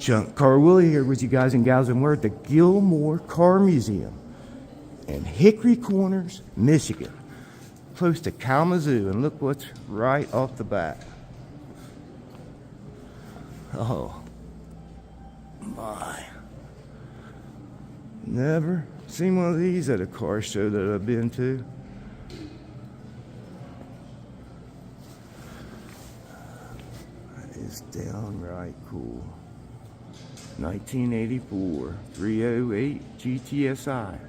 Junk Car Willie here with you guys and gals, and we're at the Gilmore Car Museum in Hickory Corners, Michigan, close to Kalamazoo. And look what's right off the bat. Oh my. Never seen one of these at a car show that I've been to. That is downright cool. 1984 308 GTSI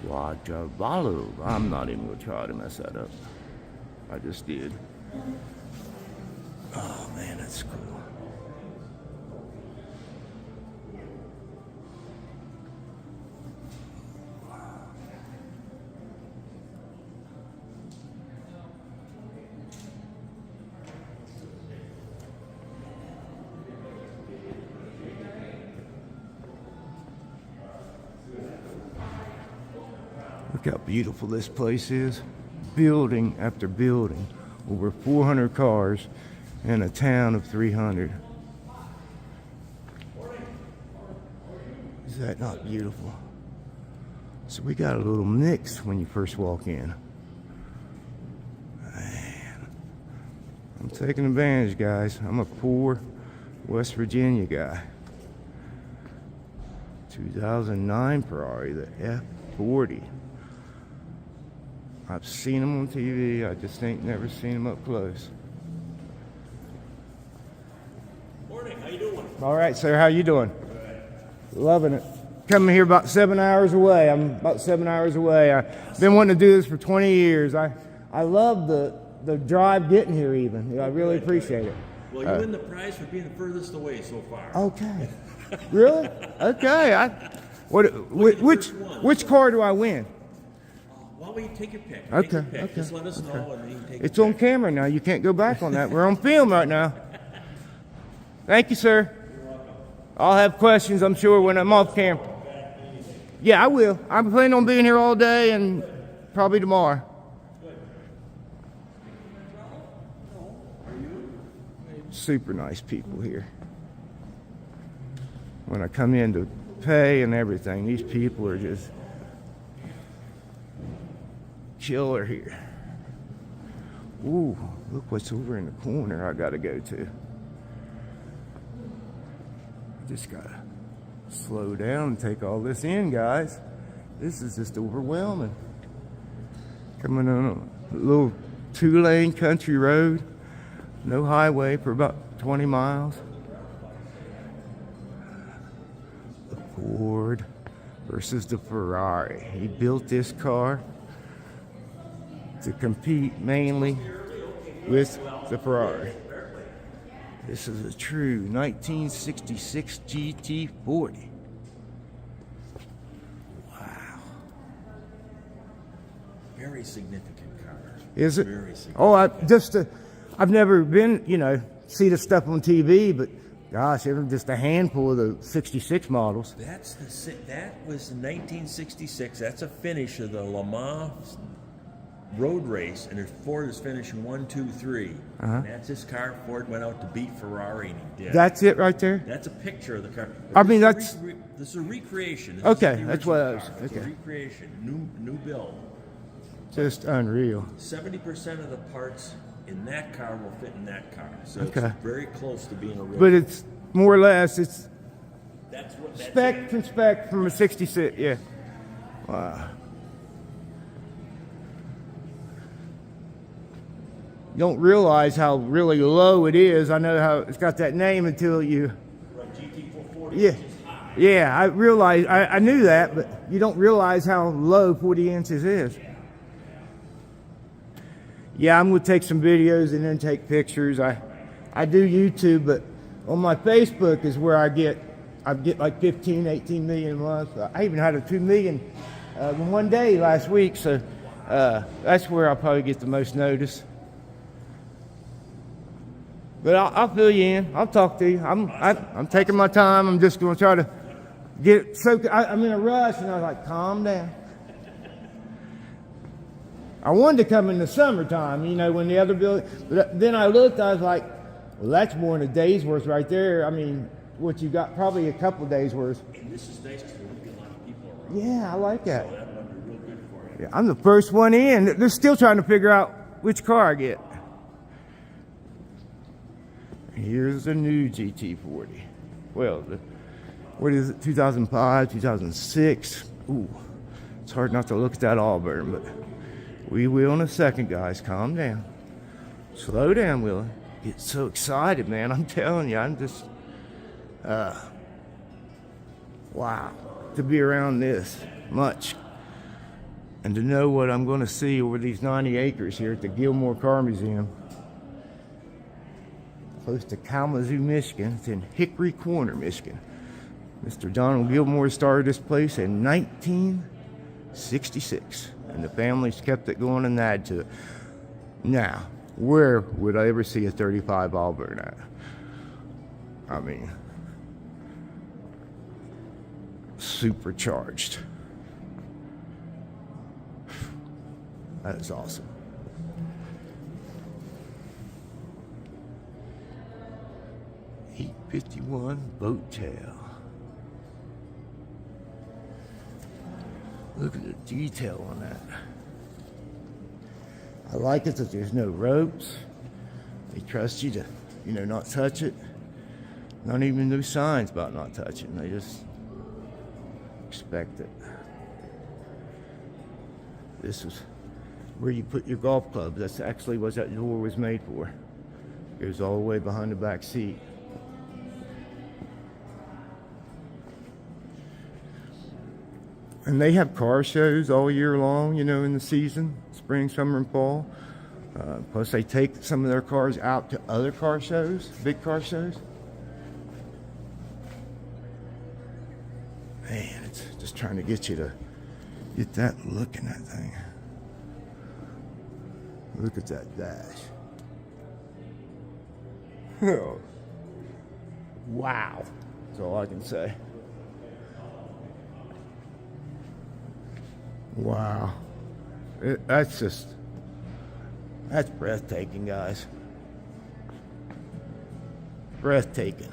Quadrivallo. I'm not even going to try to mess that up. I just did. Oh man, that's cool. Look how beautiful this place is. Building after building. Over 400 cars in a town of 300. Is that not beautiful? So we got a little mix when you first walk in. Man, I'm taking advantage, guys. I'm a poor West Virginia guy. 2009 Ferrari, the F40. I've seen them on TV, I just ain't never seen them up close. Morning, how you doing? All right, sir, how you doing? Loving it. Coming here about 7 hours away. I'm about 7 hours away. I've been wanting to do this for 20 years. I love the drive getting here even. I really appreciate it. Well, you win the prize for being the furthest away so far. Okay. Really? Okay. Which car do I win? Well, you take your pick. Okay. Take your pick. Okay. Just let us know and you can take It's your on pick. camera now. You can't go back on that. We're on film right now. Thank you, sir. You're welcome. I'll have questions, I'm sure, when I'm off camera. Yeah, I will. I'm planning on being here all day and probably tomorrow. Super nice people here. When I come in to pay and everything, these people are just killer here. Ooh, look what's over in the corner I gotta go to. Just gotta slow down and take all this in, guys. This is just overwhelming. Coming on a little 2-lane country road, no highway for about 20 miles. The Ford versus the Ferrari. He built this car to compete mainly with the Ferrari. This is a true 1966 GT40. Wow. Very significant car. Is it? Very significant. Oh, I've never been, see the stuff on TV, but gosh, there's just a handful of the 66 models. That was 1966. That's a finish of the Le Mans road race, and Ford is finishing 1, 2, 3. And that's his car. Ford went out to beat Ferrari, and he did. That's it right there? That's a picture of the car. I mean, this is a recreation. This Okay, isn't the that's what I original was. car. It's Okay. a recreation, new build. Just unreal. 70% of the parts in that car will fit in that car, so Okay. it's very close to being a real. But it's more or less, it's That's spec from spec from a 66, yeah. Wow. You don't realize how really low it is. I know how it's got that name until you... GT440. Yeah. Yeah, I realized, I knew that, but you don't realize how low 40 inches is. Yeah, I'm going to take some videos and then take pictures. I do YouTube, but on my Facebook is where I get like 15, 18 million a month. I even had a 2 million in one day last week, so that's where I'll probably get the most notice. But I'll fill you in. I'll talk to you. I'm taking my time. I'm just going to try to get so. I'm in a rush, and I was like, calm down. I wanted to come in the summertime, when the other building. But then I looked. I was like, Well, that's more than a day's worth right there. I mean, what you got, probably a couple days worth. And this is nice because there won't be a lot of people around. Yeah, I like that. So that would be real good for you. Yeah, I'm the first one in. They're still trying to figure out which car I get. Here's the new GT40. Well, what is it, 2005, 2006? Ooh, it's hard not to look at that Auburn, but we will in a second, guys. Calm down. Slow down, Willie. Get so excited, man. I'm telling you, I'm just, wow, to be around this much and to know what I'm going to see over these 90 acres here at the Gilmore Car Museum. Close to Kalamazoo, Michigan. It's in Hickory Corner, Michigan. Mr. Donald Gilmore started this place in 1966, and the family's kept it going and added to it. Now, where would I ever see a 35 Auburn at? I mean, supercharged. That is awesome. .51 boat tail. Look at the detail on that. I like it that there's no ropes. They trust you to, not touch it. Not even no signs about not touching. They just expect it. This is where you put your golf clubs. That's actually what that door was made for. It goes all the way behind the back seat. And they have car shows all year long, in the season, spring, summer, and fall. Plus, they take some of their cars out to other car shows, big car shows. Man, it's just trying to get you to get that look in that thing. Look at that dash. Oh. Wow. That's all I can say. Wow. That's breathtaking, guys. Breathtaking.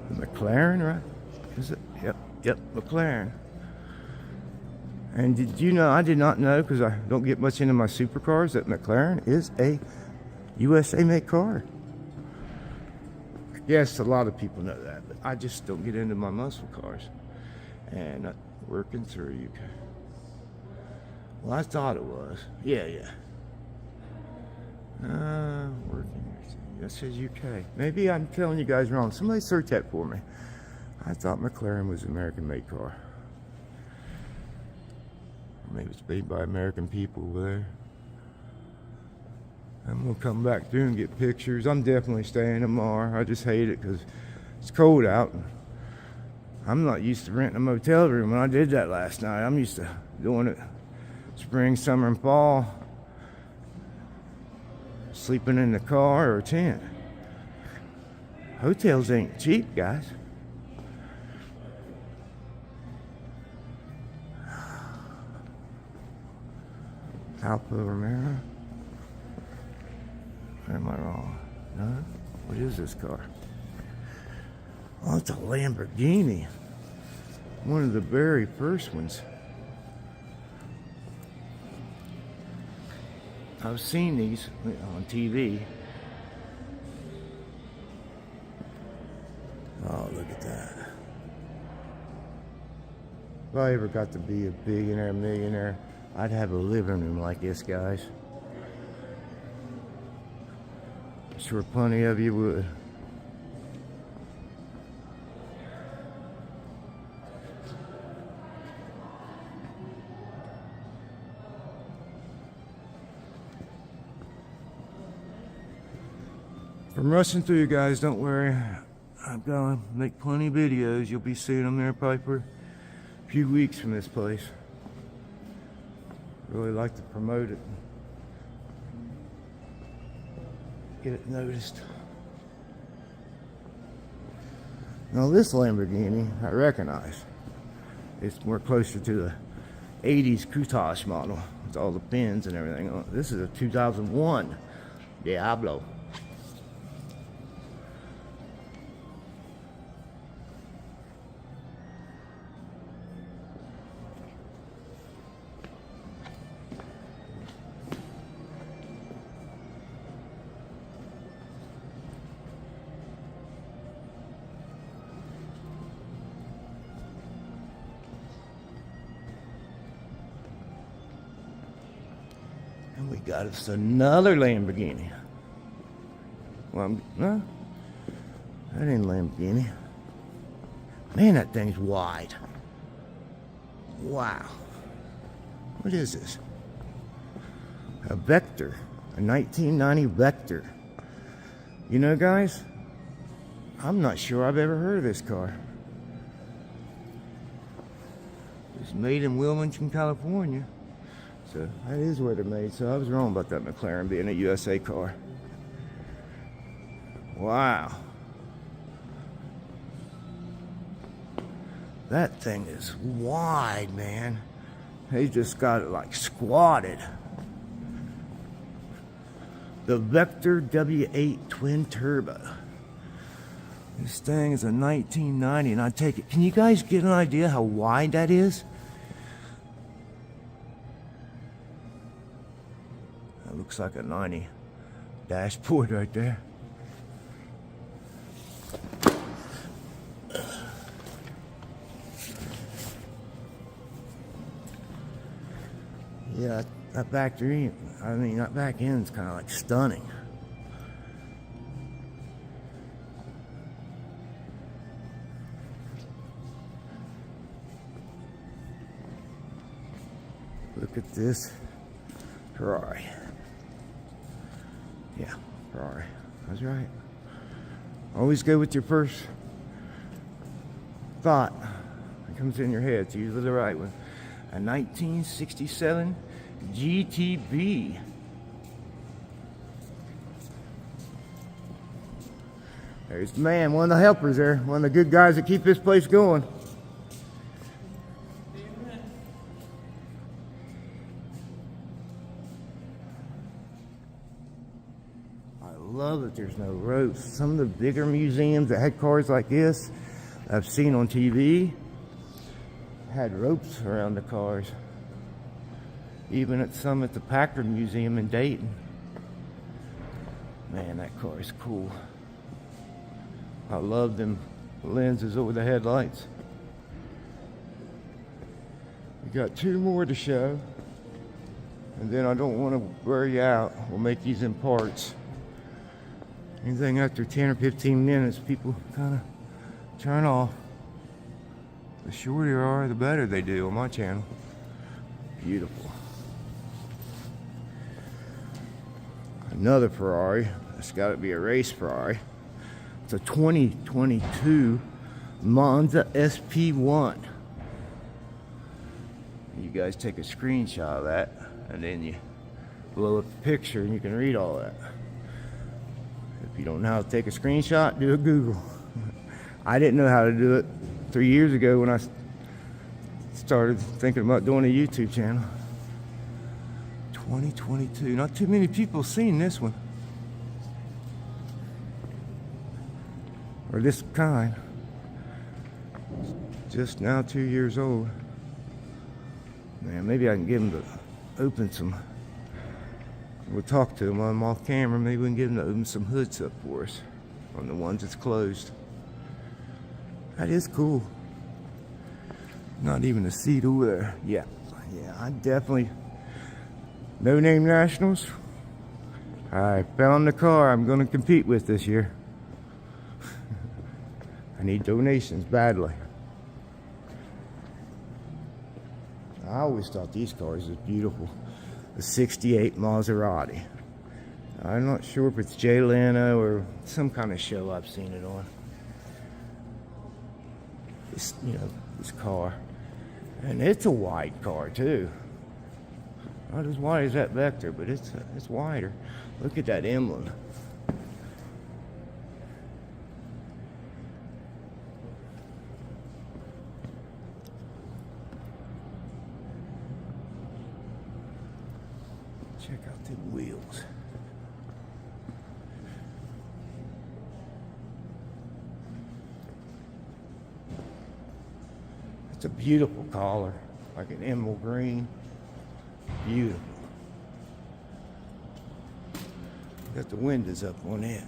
The McLaren, right? Is it? Yep, McLaren. And did you know, I did not know, because I don't get much into my supercars, that McLaren is a USA made car. Yes, a lot of people know that, but I just don't get into my muscle cars. And working through UK. Well, I thought it was. Yeah. Working. That says UK. Maybe I'm telling you guys wrong. Somebody search that for me. I thought McLaren was an American-made car. Maybe it's made by American people over there. I'm gonna come back through and get pictures. I'm definitely staying tomorrow. I just hate it because it's cold out. I'm not used to renting a motel room. When I did that last night, I'm used to doing it spring, summer, and fall. Sleeping in the car or a tent. Hotels ain't cheap, guys. Alfa Romero. Or am I wrong? No? What is this car? Oh, it's a Lamborghini. One of the very first ones. I've seen these on TV. Oh, look at that. If I ever got to be a billionaire, millionaire, I'd have a living room like this, guys. I'm sure plenty of you would. I'm rushing through, you guys, don't worry. I'm gonna make plenty of videos. You'll be seeing them there probably for a few weeks from this place. Really like to promote it. Get it noticed. Now this Lamborghini, I recognize. It's more closer to the 80s Countach model. with all the pins and everything on it. This is a 2001 Diablo. And we got us another Lamborghini. Well, no, that ain't a Lamborghini. Man, that thing's wide. Wow. What is this? A Vector. A 1990 Vector. You know, guys, I'm not sure I've ever heard of this car. It's made in Wilmington, California. So that is where they're made. So I was wrong about that McLaren being a USA car. Wow. That thing is wide, man. They just got it like squatted. The Vector W8 twin turbo. This thing is a 1990, and I take it. Can you guys get an idea how wide that is? That looks like a 90 dashboard right there. Yeah, that back end, that back end's kind of like stunning. Look at this Ferrari. Yeah, Ferrari. That's right. Always go with your first thought that comes in your head. It's usually the right one. A 1967 GTB. There's the man, one of the helpers there, one of the good guys that keep this place going. I love that there's no ropes. Some of the bigger museums that had cars like this I've seen on TV had ropes around the cars. Even at some at the Packard Museum in Dayton. Man, that car is cool. I love them lenses over the headlights. We got two more to show. And then I don't want to wear you out. We'll make these in parts. Anything after 10 or 15 minutes, people kind of turn off. The shorter you are, the better they do on my channel. Beautiful. Another Ferrari. It's got to be a race Ferrari. It's a 2022 Monza SP1. You guys take a screenshot of that, and then you blow up the picture, and you can read all that. If you don't know how to take a screenshot, do a Google. I didn't know how to do it 3 years ago when I started thinking about doing a YouTube channel. 2022. Not too many people seen this one. Or this kind. Just now 2 years old. Man, maybe I can get him to open some. We'll talk to him while I'm off camera. Maybe we can get him to open some hoods up for us on the ones that's closed. That is cool. Not even a seat over there. Yeah, I definitely. No Name Nationals. I found the car I'm going to compete with this year. I need donations badly. I always thought these cars was beautiful. The 68 Maserati. I'm not sure if it's Jay Leno or some kind of show I've seen it on. This, this car. And it's a wide car too. Not as wide as that Vector, but it's wider. Look at that emblem. Check out the wheels. It's a beautiful color, like an emerald green. Beautiful. Got the windows up on it.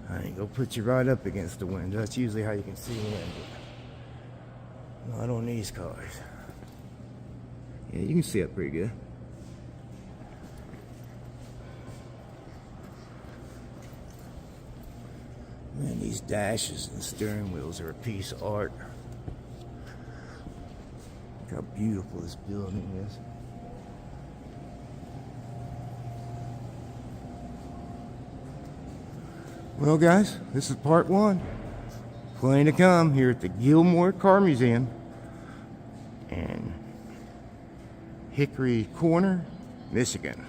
I ain't gonna put you right up against the window. That's usually how you can see wind. Not on these cars. Yeah, you can see it pretty good. Man, these dashes and steering wheels are a piece of art. Look how beautiful this building is. Well, guys, this is part one. Plenty to come here at the Gilmore Car Museum in Hickory Corner, Michigan.